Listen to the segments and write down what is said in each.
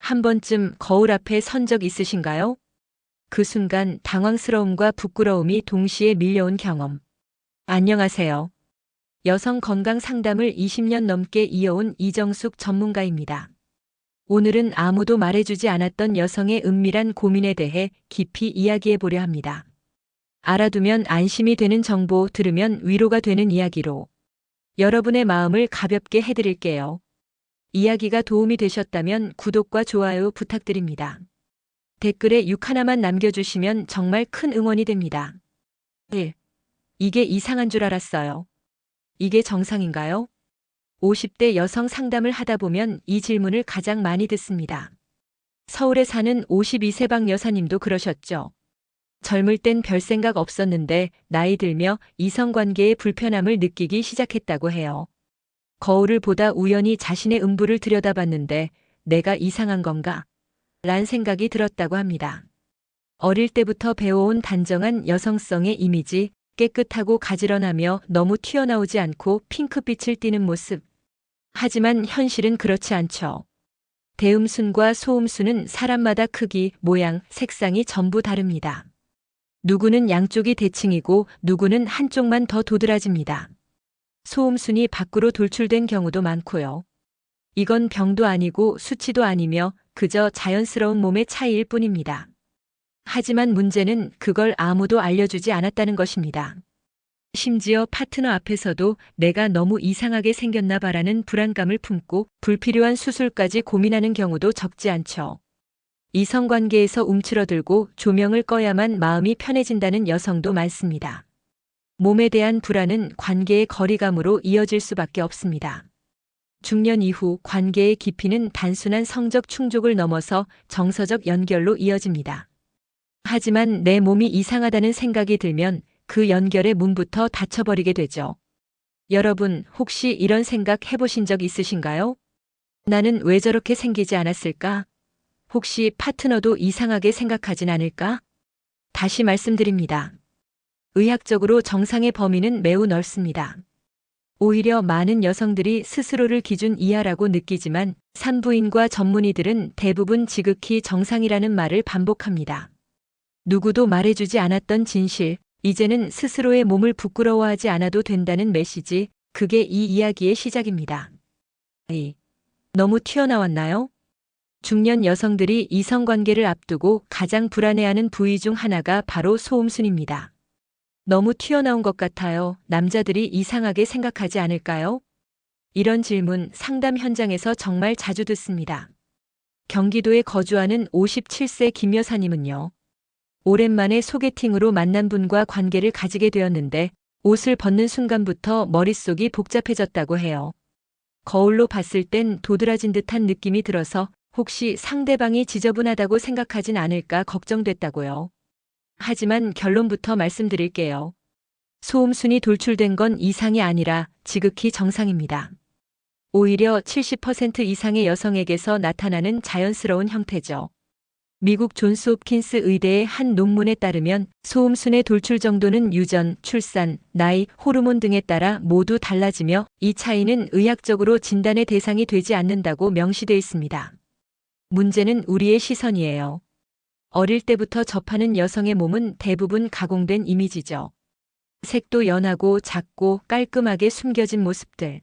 한 번쯤 거울 앞에 선 적 있으신가요? 그 순간 당황스러움과 부끄러움이 동시에 밀려온 경험. 안녕하세요. 여성 건강 상담을 20년 넘게 이어온 이정숙 전문가입니다. 오늘은 아무도 말해주지 않았던 여성의 은밀한 고민에 대해 깊이 이야기해 보려 합니다. 알아두면 안심이 되는 정보, 들으면 위로가 되는 이야기로 여러분의 마음을 가볍게 해드릴게요. 이야기가 도움이 되셨다면 구독과 좋아요 부탁드립니다. 댓글에 6 하나만 남겨주시면 정말 큰 응원이 됩니다. 1. 이게 이상한 줄 알았어요. 이게 정상인가요? 50대 여성 상담을 하다 보면 이 질문을 가장 많이 듣습니다. 서울에 사는 52세방 여사님도 그러셨죠. 젊을 땐 별 생각 없었는데 나이 들며 이성관계의 불편함을 느끼기 시작했다고 해요. 거울을 보다 우연히 자신의 음부를 들여다봤는데 내가 이상한 건가? 란 생각이 들었다고 합니다. 어릴 때부터 배워온 단정한 여성성의 이미지, 깨끗하고 가지런하며 너무 튀어나오지 않고 핑크빛을 띠는 모습. 하지만 현실은 그렇지 않죠. 대음순과 소음순은 사람마다 크기, 모양, 색상이 전부 다릅니다. 누구는 양쪽이 대칭이고 누구는 한쪽만 더 도드라집니다. 소음순이 밖으로 돌출된 경우도 많고요. 이건 병도 아니고 수치도 아니며 그저 자연스러운 몸의 차이일 뿐입니다. 하지만 문제는 그걸 아무도 알려주지 않았다는 것입니다. 심지어 파트너 앞에서도 내가 너무 이상하게 생겼나 봐라는 불안감을 품고 불필요한 수술까지 고민하는 경우도 적지 않죠. 이성관계에서 움츠러들고 조명을 꺼야만 마음이 편해진다는 여성도 많습니다. 몸에 대한 불안은 관계의 거리감으로 이어질 수밖에 없습니다. 중년 이후 관계의 깊이는 단순한 성적 충족을 넘어서 정서적 연결로 이어집니다. 하지만 내 몸이 이상하다는 생각이 들면 그 연결의 문부터 닫혀버리게 되죠. 여러분, 혹시 이런 생각 해보신 적 있으신가요? 나는 왜 저렇게 생기지 않았을까? 혹시 파트너도 이상하게 생각하진 않을까? 다시 말씀드립니다. 의학적으로 정상의 범위는 매우 넓습니다. 오히려 많은 여성들이 스스로를 기준 이하라고 느끼지만 산부인과 전문의들은 대부분 지극히 정상이라는 말을 반복합니다. 누구도 말해주지 않았던 진실, 이제는 스스로의 몸을 부끄러워하지 않아도 된다는 메시지, 그게 이 이야기의 시작입니다. 너무 튀어나왔나요? 중년 여성들이 이성관계를 앞두고 가장 불안해하는 부위 중 하나가 바로 소음순입니다. 너무 튀어나온 것 같아요. 남자들이 이상하게 생각하지 않을까요? 이런 질문 상담 현장에서 정말 자주 듣습니다. 경기도에 거주하는 57세 김 여사님은요. 오랜만에 소개팅으로 만난 분과 관계를 가지게 되었는데 옷을 벗는 순간부터 머릿속이 복잡해졌다고 해요. 거울로 봤을 땐 도드라진 듯한 느낌이 들어서 혹시 상대방이 지저분하다고 생각하진 않을까 걱정됐다고요. 하지만 결론부터 말씀드릴게요. 소음순이 돌출된 건 이상이 아니라 지극히 정상입니다. 오히려 70% 이상의 여성에게서 나타나는 자연스러운 형태죠. 미국 존스 홉킨스 의대의 한 논문에 따르면 소음순의 돌출 정도는 유전, 출산, 나이, 호르몬 등에 따라 모두 달라지며 이 차이는 의학적으로 진단의 대상이 되지 않는다고 명시되어 있습니다. 문제는 우리의 시선이에요. 어릴 때부터 접하는 여성의 몸은 대부분 가공된 이미지죠. 색도 연하고 작고 깔끔하게 숨겨진 모습들.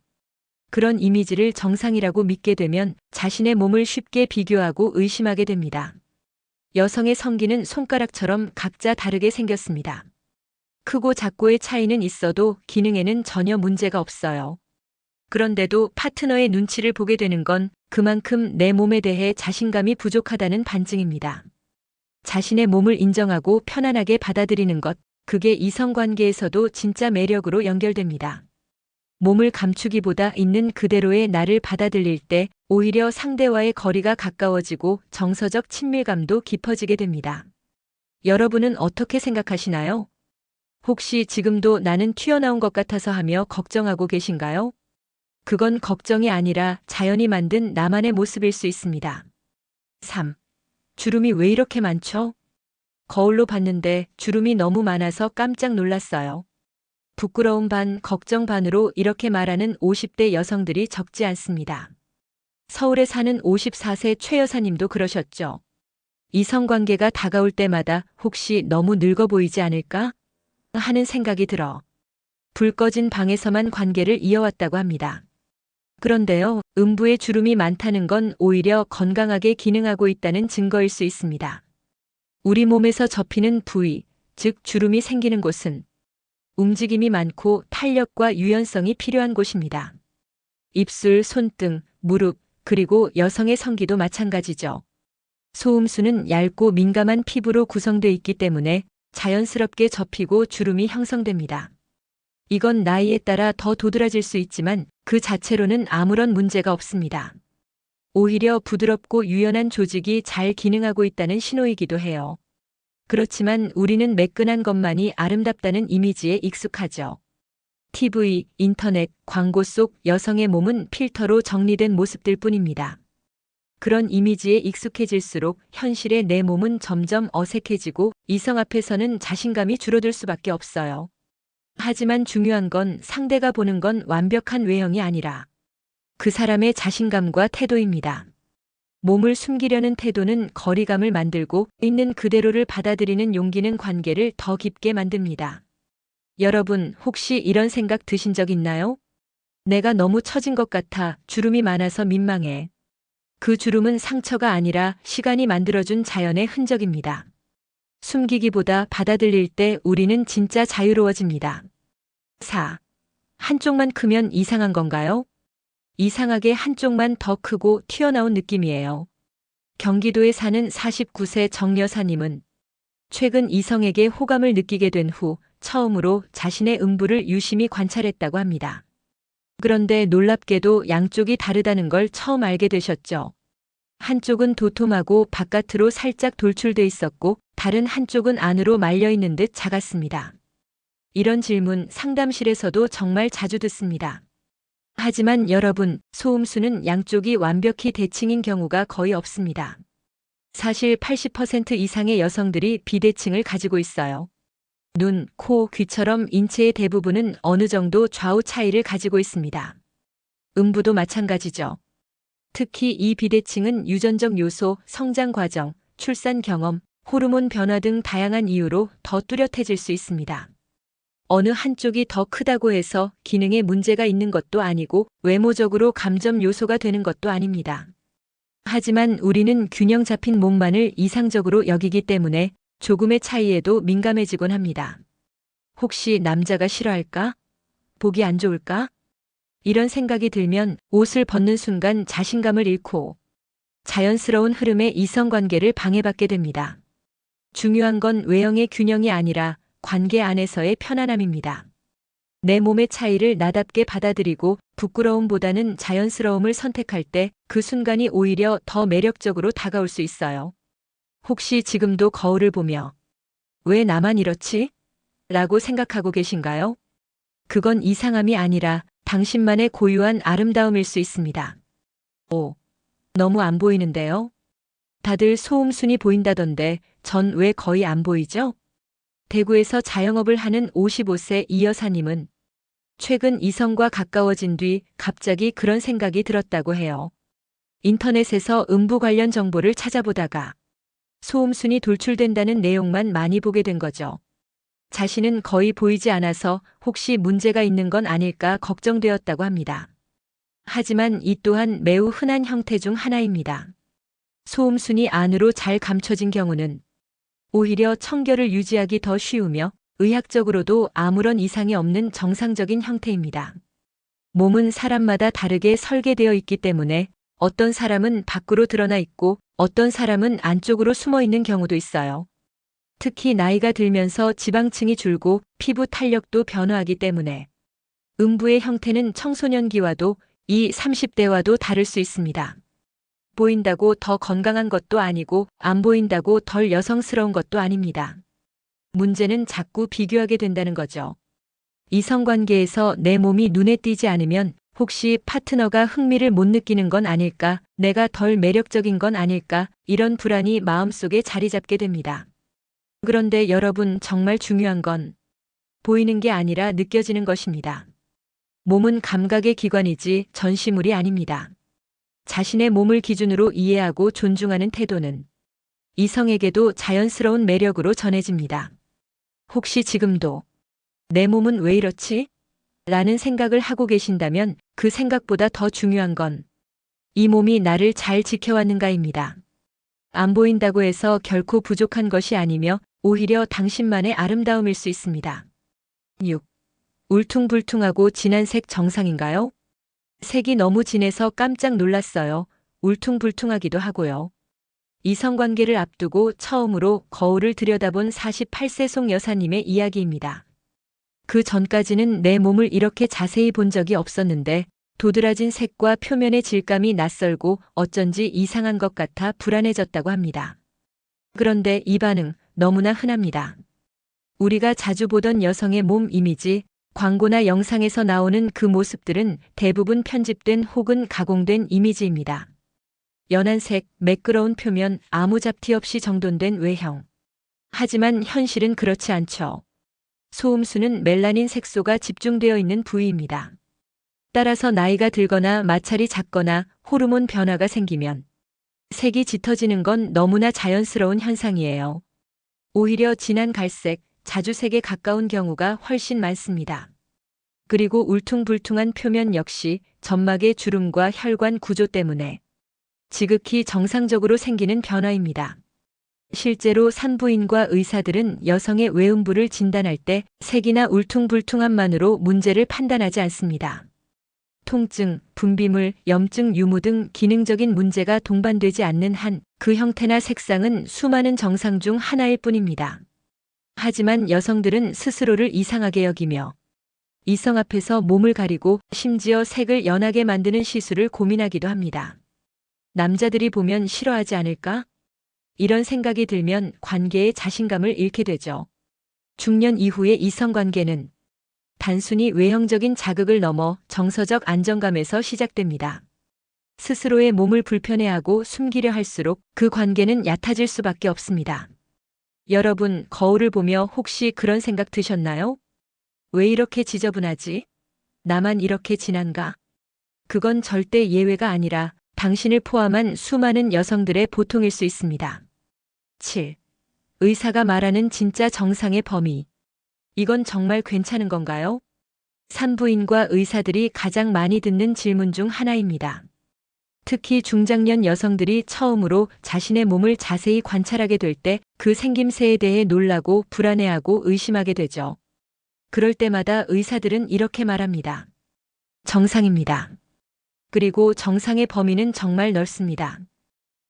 그런 이미지를 정상이라고 믿게 되면 자신의 몸을 쉽게 비교하고 의심하게 됩니다. 여성의 성기는 손가락처럼 각자 다르게 생겼습니다. 크고 작고의 차이는 있어도 기능에는 전혀 문제가 없어요. 그런데도 파트너의 눈치를 보게 되는 건 그만큼 내 몸에 대해 자신감이 부족하다는 반증입니다. 자신의 몸을 인정하고 편안하게 받아들이는 것, 그게 이성관계에서도 진짜 매력으로 연결됩니다. 몸을 감추기보다 있는 그대로의 나를 받아들일 때 오히려 상대와의 거리가 가까워지고 정서적 친밀감도 깊어지게 됩니다. 여러분은 어떻게 생각하시나요? 혹시 지금도 나는 튀어나온 것 같아서 하며 걱정하고 계신가요? 그건 걱정이 아니라 자연이 만든 나만의 모습일 수 있습니다. 3. 주름이 왜 이렇게 많죠? 거울로 봤는데 주름이 너무 많아서 깜짝 놀랐어요. 부끄러움 반, 걱정 반으로 이렇게 말하는 50대 여성들이 적지 않습니다. 서울에 사는 54세 최 여사님도 그러셨죠. 이성관계가 다가올 때마다 혹시 너무 늙어 보이지 않을까 하는 생각이 들어 불 꺼진 방에서만 관계를 이어왔다고 합니다. 그런데요, 음부에 주름이 많다는 건 오히려 건강하게 기능하고 있다는 증거일 수 있습니다. 우리 몸에서 접히는 부위, 즉 주름이 생기는 곳은 움직임이 많고 탄력과 유연성이 필요한 곳입니다. 입술, 손등, 무릎, 그리고 여성의 성기도 마찬가지죠. 소음수는 얇고 민감한 피부로 구성되어 있기 때문에 자연스럽게 접히고 주름이 형성됩니다. 이건 나이에 따라 더 도드라질 수 있지만 그 자체로는 아무런 문제가 없습니다. 오히려 부드럽고 유연한 조직이 잘 기능하고 있다는 신호이기도 해요. 그렇지만 우리는 매끈한 것만이 아름답다는 이미지에 익숙하죠. TV, 인터넷, 광고 속 여성의 몸은 필터로 정리된 모습들 뿐입니다. 그런 이미지에 익숙해질수록 현실의 내 몸은 점점 어색해지고 이성 앞에서는 자신감이 줄어들 수밖에 없어요. 하지만 중요한 건 상대가 보는 건 완벽한 외형이 아니라 그 사람의 자신감과 태도입니다. 몸을 숨기려는 태도는 거리감을 만들고 있는 그대로를 받아들이는 용기는 관계를 더 깊게 만듭니다. 여러분, 혹시 이런 생각 드신 적 있나요? 내가 너무 처진 것 같아, 주름이 많아서 민망해. 그 주름은 상처가 아니라 시간이 만들어준 자연의 흔적입니다. 숨기기보다 받아들일 때 우리는 진짜 자유로워집니다. 4. 한쪽만 크면 이상한 건가요? 이상하게 한쪽만 더 크고 튀어나온 느낌이에요. 경기도에 사는 49세 정 여사님은 최근 이성에게 호감을 느끼게 된 후 처음으로 자신의 음부를 유심히 관찰했다고 합니다. 그런데 놀랍게도 양쪽이 다르다는 걸 처음 알게 되셨죠. 한쪽은 도톰하고 바깥으로 살짝 돌출돼 있었고 다른 한쪽은 안으로 말려 있는 듯 작았습니다. 이런 질문 상담실에서도 정말 자주 듣습니다. 하지만 여러분, 소음수는 양쪽이 완벽히 대칭인 경우가 거의 없습니다. 사실 80% 이상의 여성들이 비대칭을 가지고 있어요. 눈, 코, 귀처럼 인체의 대부분은 어느 정도 좌우 차이를 가지고 있습니다. 음부도 마찬가지죠. 특히 이 비대칭은 유전적 요소, 성장 과정, 출산 경험, 호르몬 변화 등 다양한 이유로 더 뚜렷해질 수 있습니다. 어느 한쪽이 더 크다고 해서 기능에 문제가 있는 것도 아니고 외모적으로 감점 요소가 되는 것도 아닙니다. 하지만 우리는 균형 잡힌 몸만을 이상적으로 여기기 때문에 조금의 차이에도 민감해지곤 합니다. 혹시 남자가 싫어할까? 보기 안 좋을까? 이런 생각이 들면 옷을 벗는 순간 자신감을 잃고 자연스러운 흐름의 이성관계를 방해받게 됩니다. 중요한 건 외형의 균형이 아니라 관계 안에서의 편안함입니다. 내 몸의 차이를 나답게 받아들이고 부끄러움보다는 자연스러움을 선택할 때 그 순간이 오히려 더 매력적으로 다가올 수 있어요. 혹시 지금도 거울을 보며 왜 나만 이렇지? 라고 생각하고 계신가요? 그건 이상함이 아니라 당신만의 고유한 아름다움일 수 있습니다. 오, 너무 안 보이는데요? 다들 소음순이 보인다던데 전 왜 거의 안 보이죠? 대구에서 자영업을 하는 55세 이 여사님은 최근 이성과 가까워진 뒤 갑자기 그런 생각이 들었다고 해요. 인터넷에서 음부 관련 정보를 찾아보다가 소음순이 돌출된다는 내용만 많이 보게 된 거죠. 자신은 거의 보이지 않아서 혹시 문제가 있는 건 아닐까 걱정되었다고 합니다. 하지만 이 또한 매우 흔한 형태 중 하나입니다. 소음순이 안으로 잘 감춰진 경우는 오히려 청결을 유지하기 더 쉬우며 의학적으로도 아무런 이상이 없는 정상적인 형태입니다. 몸은 사람마다 다르게 설계되어 있기 때문에 어떤 사람은 밖으로 드러나 있고 어떤 사람은 안쪽으로 숨어 있는 경우도 있어요. 특히 나이가 들면서 지방층이 줄고 피부 탄력도 변화하기 때문에 음부의 형태는 청소년기와도 20, 30대와도 다를 수 있습니다. 보인다고 더 건강한 것도 아니고 안 보인다고 덜 여성스러운 것도 아닙니다. 문제는 자꾸 비교하게 된다는 거죠. 이성관계에서 내 몸이 눈에 띄지 않으면 혹시 파트너가 흥미를 못 느끼는 건 아닐까, 내가 덜 매력적인 건 아닐까, 이런 불안이 마음속에 자리 잡게 됩니다. 그런데 여러분, 정말 중요한 건 보이는 게 아니라 느껴지는 것입니다. 몸은 감각의 기관이지 전시물이 아닙니다. 자신의 몸을 기준으로 이해하고 존중하는 태도는 이성에게도 자연스러운 매력으로 전해집니다. 혹시 지금도 내 몸은 왜 이렇지? 라는 생각을 하고 계신다면 그 생각보다 더 중요한 건 이 몸이 나를 잘 지켜왔는가입니다. 안 보인다고 해서 결코 부족한 것이 아니며 오히려 당신만의 아름다움일 수 있습니다. 6. 울퉁불퉁하고 진한 색 정상인가요? 색이 너무 진해서 깜짝 놀랐어요. 울퉁불퉁하기도 하고요. 이성관계를 앞두고 처음으로 거울을 들여다본 48세 송 여사님의 이야기입니다. 그 전까지는 내 몸을 이렇게 자세히 본 적이 없었는데 도드라진 색과 표면의 질감이 낯설고 어쩐지 이상한 것 같아 불안해졌다고 합니다. 그런데 이 반응 너무나 흔합니다. 우리가 자주 보던 여성의 몸 이미지, 광고나 영상에서 나오는 그 모습들은 대부분 편집된 혹은 가공된 이미지입니다. 연한 색, 매끄러운 표면, 아무 잡티 없이 정돈된 외형. 하지만 현실은 그렇지 않죠. 소음수는 멜라닌 색소가 집중되어 있는 부위입니다. 따라서 나이가 들거나 마찰이 작거나 호르몬 변화가 생기면 색이 짙어지는 건 너무나 자연스러운 현상이에요. 오히려 진한 갈색, 자주색에 가까운 경우가 훨씬 많습니다. 그리고 울퉁불퉁한 표면 역시 점막의 주름과 혈관 구조 때문에 지극히 정상적으로 생기는 변화입니다. 실제로 산부인과 의사들은 여성의 외음부를 진단할 때 색이나 울퉁불퉁함만으로 문제를 판단하지 않습니다. 통증, 분비물, 염증 유무 등 기능적인 문제가 동반되지 않는 한 그 형태나 색상은 수많은 정상 중 하나일 뿐입니다. 하지만 여성들은 스스로를 이상하게 여기며 이성 앞에서 몸을 가리고 심지어 색을 연하게 만드는 시술을 고민하기도 합니다. 남자들이 보면 싫어하지 않을까? 이런 생각이 들면 관계에 자신감을 잃게 되죠. 중년 이후의 이성관계는 단순히 외형적인 자극을 넘어 정서적 안정감에서 시작됩니다. 스스로의 몸을 불편해하고 숨기려 할수록 그 관계는 얕아질 수밖에 없습니다. 여러분, 거울을 보며 혹시 그런 생각 드셨나요? 왜 이렇게 지저분하지? 나만 이렇게 진한가? 그건 절대 예외가 아니라 당신을 포함한 수많은 여성들의 보통일 수 있습니다. 7. 의사가 말하는 진짜 정상의 범위. 이건 정말 괜찮은 건가요? 산부인과 의사들이 가장 많이 듣는 질문 중 하나입니다. 특히 중장년 여성들이 처음으로 자신의 몸을 자세히 관찰하게 될 때 그 생김새에 대해 놀라고 불안해하고 의심하게 되죠. 그럴 때마다 의사들은 이렇게 말합니다. 정상입니다. 그리고 정상의 범위는 정말 넓습니다.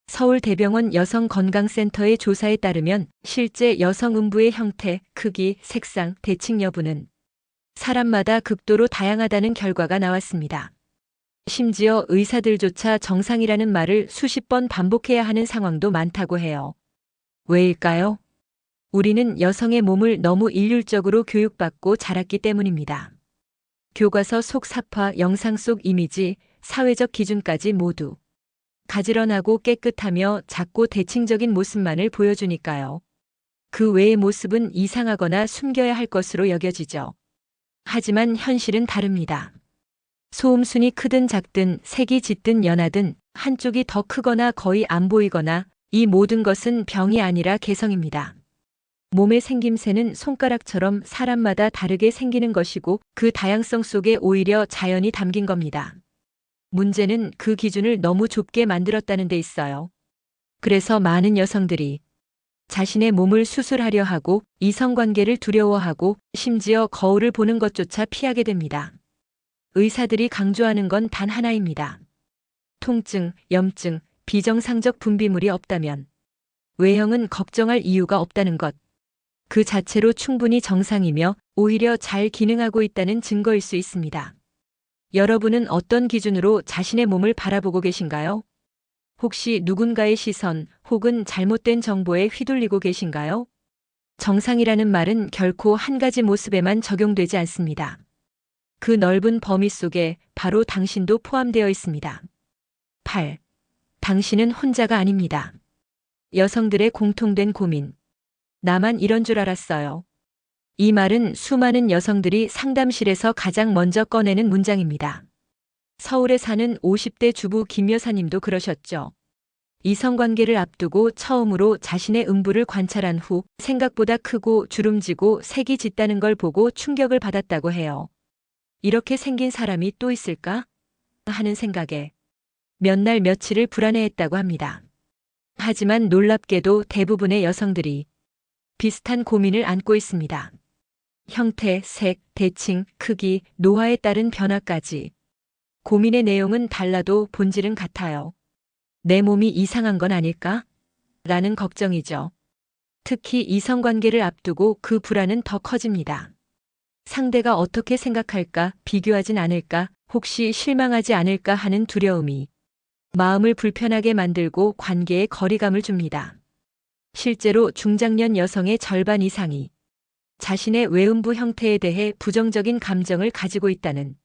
서울대병원 여성건강센터의 조사에 따르면 실제 여성 음부의 형태, 크기, 색상, 대칭 여부는 사람마다 극도로 다양하다는 결과가 나왔습니다. 심지어 의사들조차 정상이라는 말을 수십 번 반복해야 하는 상황도 많다고 해요. 왜일까요? 우리는 여성의 몸을 너무 일률적으로 교육받고 자랐기 때문입니다. 교과서 속 사파, 영상 속 이미지, 사회적 기준까지 모두 가지런하고 깨끗하며 작고 대칭적인 모습만을 보여주니까요. 그 외의 모습은 이상하거나 숨겨야 할 것으로 여겨지죠. 하지만 현실은 다릅니다. 소음순이 크든 작든 색이 짙든 연하든 한쪽이 더 크거나 거의 안 보이거나 이 모든 것은 병이 아니라 개성입니다. 몸의 생김새는 손가락처럼 사람마다 다르게 생기는 것이고 그 다양성 속에 오히려 자연이 담긴 겁니다. 문제는 그 기준을 너무 좁게 만들었다는 데 있어요. 그래서 많은 여성들이 자신의 몸을 수술하려 하고 이성관계를 두려워하고 심지어 거울을 보는 것조차 피하게 됩니다. 의사들이 강조하는 건 단 하나입니다. 통증, 염증, 비정상적 분비물이 없다면 외형은 걱정할 이유가 없다는 것. 그 자체로 충분히 정상이며 오히려 잘 기능하고 있다는 증거일 수 있습니다. 여러분은 어떤 기준으로 자신의 몸을 바라보고 계신가요? 혹시 누군가의 시선 혹은 잘못된 정보에 휘둘리고 계신가요? 정상이라는 말은 결코 한 가지 모습에만 적용되지 않습니다. 그 넓은 범위 속에 바로 당신도 포함되어 있습니다. 8. 당신은 혼자가 아닙니다. 여성들의 공통된 고민. 나만 이런 줄 알았어요. 이 말은 수많은 여성들이 상담실에서 가장 먼저 꺼내는 문장입니다. 서울에 사는 50대 주부 김 여사님도 그러셨죠. 이성관계를 앞두고 처음으로 자신의 음부를 관찰한 후 생각보다 크고 주름지고 색이 짙다는 걸 보고 충격을 받았다고 해요. 이렇게 생긴 사람이 또 있을까? 하는 생각에 몇 날 며칠을 불안해했다고 합니다. 하지만 놀랍게도 대부분의 여성들이 비슷한 고민을 안고 있습니다. 형태, 색, 대칭, 크기, 노화에 따른 변화까지. 고민의 내용은 달라도 본질은 같아요. 내 몸이 이상한 건 아닐까? 라는 걱정이죠. 특히 이성관계를 앞두고 그 불안은 더 커집니다. 상대가 어떻게 생각할까, 비교하진 않을까, 혹시 실망하지 않을까 하는 두려움이 마음을 불편하게 만들고 관계에 거리감을 줍니다. 실제로 중장년 여성의 절반 이상이 자신의 외음부 형태에 대해 부정적인 감정을 가지고 있다는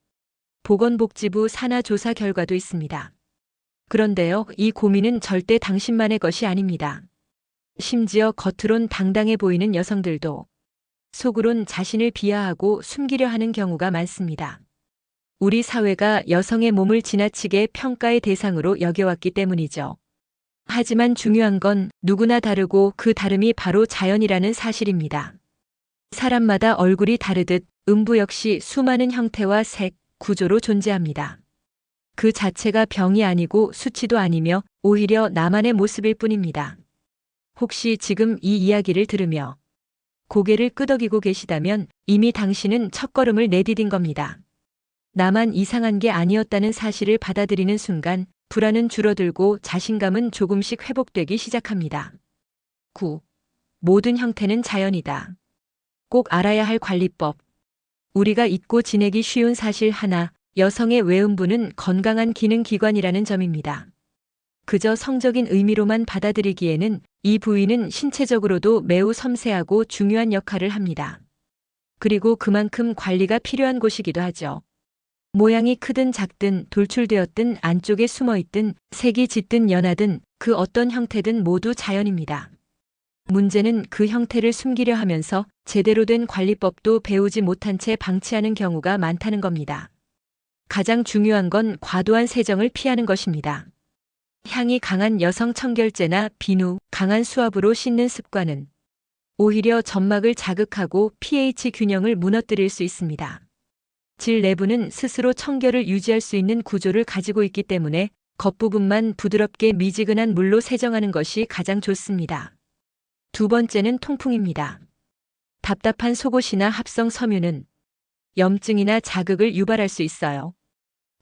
보건복지부 산하 조사 결과도 있습니다. 그런데요, 이 고민은 절대 당신만의 것이 아닙니다. 심지어 겉으론 당당해 보이는 여성들도 속으론 자신을 비하하고 숨기려 하는 경우가 많습니다. 우리 사회가 여성의 몸을 지나치게 평가의 대상으로 여겨왔기 때문이죠. 하지만 중요한 건 누구나 다르고 그 다름이 바로 자연이라는 사실입니다. 사람마다 얼굴이 다르듯 음부 역시 수많은 형태와 색, 구조로 존재합니다. 그 자체가 병이 아니고 수치도 아니며 오히려 나만의 모습일 뿐입니다. 혹시 지금 이 이야기를 들으며 고개를 끄덕이고 계시다면 이미 당신은 첫걸음을 내디딘 겁니다. 나만 이상한 게 아니었다는 사실을 받아들이는 순간 불안은 줄어들고 자신감은 조금씩 회복되기 시작합니다. 9. 모든 형태는 자연이다. 꼭 알아야 할 관리법. 우리가 잊고 지내기 쉬운 사실 하나, 여성의 외음부는 건강한 기능기관이라는 점입니다. 그저 성적인 의미로만 받아들이기에는 이 부위는 신체적으로도 매우 섬세하고 중요한 역할을 합니다. 그리고 그만큼 관리가 필요한 곳이기도 하죠. 모양이 크든 작든 돌출되었든 안쪽에 숨어있든 색이 짙든 연하든 그 어떤 형태든 모두 자연입니다. 문제는 그 형태를 숨기려 하면서 제대로 된 관리법도 배우지 못한 채 방치하는 경우가 많다는 겁니다. 가장 중요한 건 과도한 세정을 피하는 것입니다. 향이 강한 여성 청결제나 비누, 강한 수압으로 씻는 습관은 오히려 점막을 자극하고 pH 균형을 무너뜨릴 수 있습니다. 질 내부는 스스로 청결을 유지할 수 있는 구조를 가지고 있기 때문에 겉부분만 부드럽게 미지근한 물로 세정하는 것이 가장 좋습니다. 두 번째는 통풍입니다. 답답한 속옷이나 합성 섬유는 염증이나 자극을 유발할 수 있어요.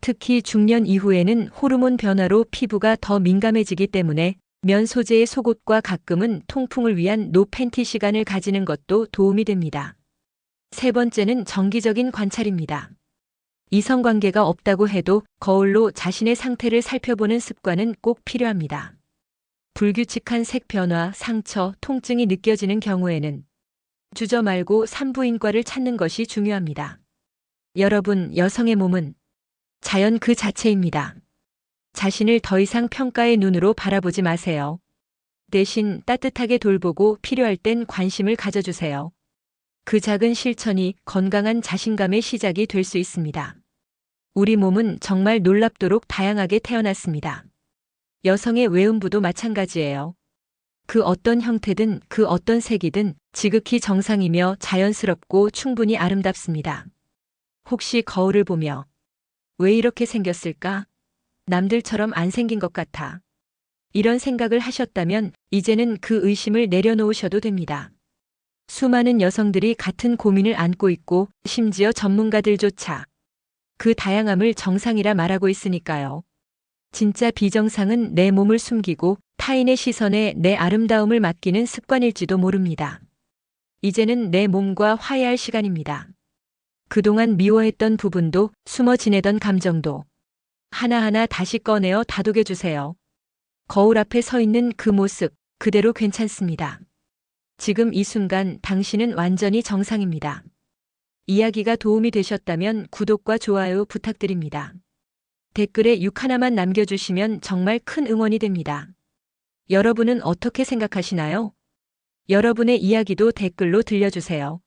특히 중년 이후에는 호르몬 변화로 피부가 더 민감해지기 때문에 면 소재의 속옷과 가끔은 통풍을 위한 노 팬티 시간을 가지는 것도 도움이 됩니다. 세 번째는 정기적인 관찰입니다. 이성관계가 없다고 해도 거울로 자신의 상태를 살펴보는 습관은 꼭 필요합니다. 불규칙한 색 변화, 상처, 통증이 느껴지는 경우에는 주저 말고 산부인과를 찾는 것이 중요합니다. 여러분, 여성의 몸은 자연 그 자체입니다. 자신을 더 이상 평가의 눈으로 바라보지 마세요. 대신 따뜻하게 돌보고 필요할 땐 관심을 가져주세요. 그 작은 실천이 건강한 자신감의 시작이 될 수 있습니다. 우리 몸은 정말 놀랍도록 다양하게 태어났습니다. 여성의 외음부도 마찬가지예요. 그 어떤 형태든 그 어떤 색이든 지극히 정상이며 자연스럽고 충분히 아름답습니다. 혹시 거울을 보며 왜 이렇게 생겼을까? 남들처럼 안 생긴 것 같아. 이런 생각을 하셨다면 이제는 그 의심을 내려놓으셔도 됩니다. 수많은 여성들이 같은 고민을 안고 있고 심지어 전문가들조차 그 다양함을 정상이라 말하고 있으니까요. 진짜 비정상은 내 몸을 숨기고 타인의 시선에 내 아름다움을 맡기는 습관일지도 모릅니다. 이제는 내 몸과 화해할 시간입니다. 그동안 미워했던 부분도 숨어 지내던 감정도 하나하나 다시 꺼내어 다독여주세요. 거울 앞에 서 있는 그 모습 그대로 괜찮습니다. 지금 이 순간 당신은 완전히 정상입니다. 이야기가 도움이 되셨다면 구독과 좋아요 부탁드립니다. 댓글에 6 하나만 남겨주시면 정말 큰 응원이 됩니다. 여러분은 어떻게 생각하시나요? 여러분의 이야기도 댓글로 들려주세요.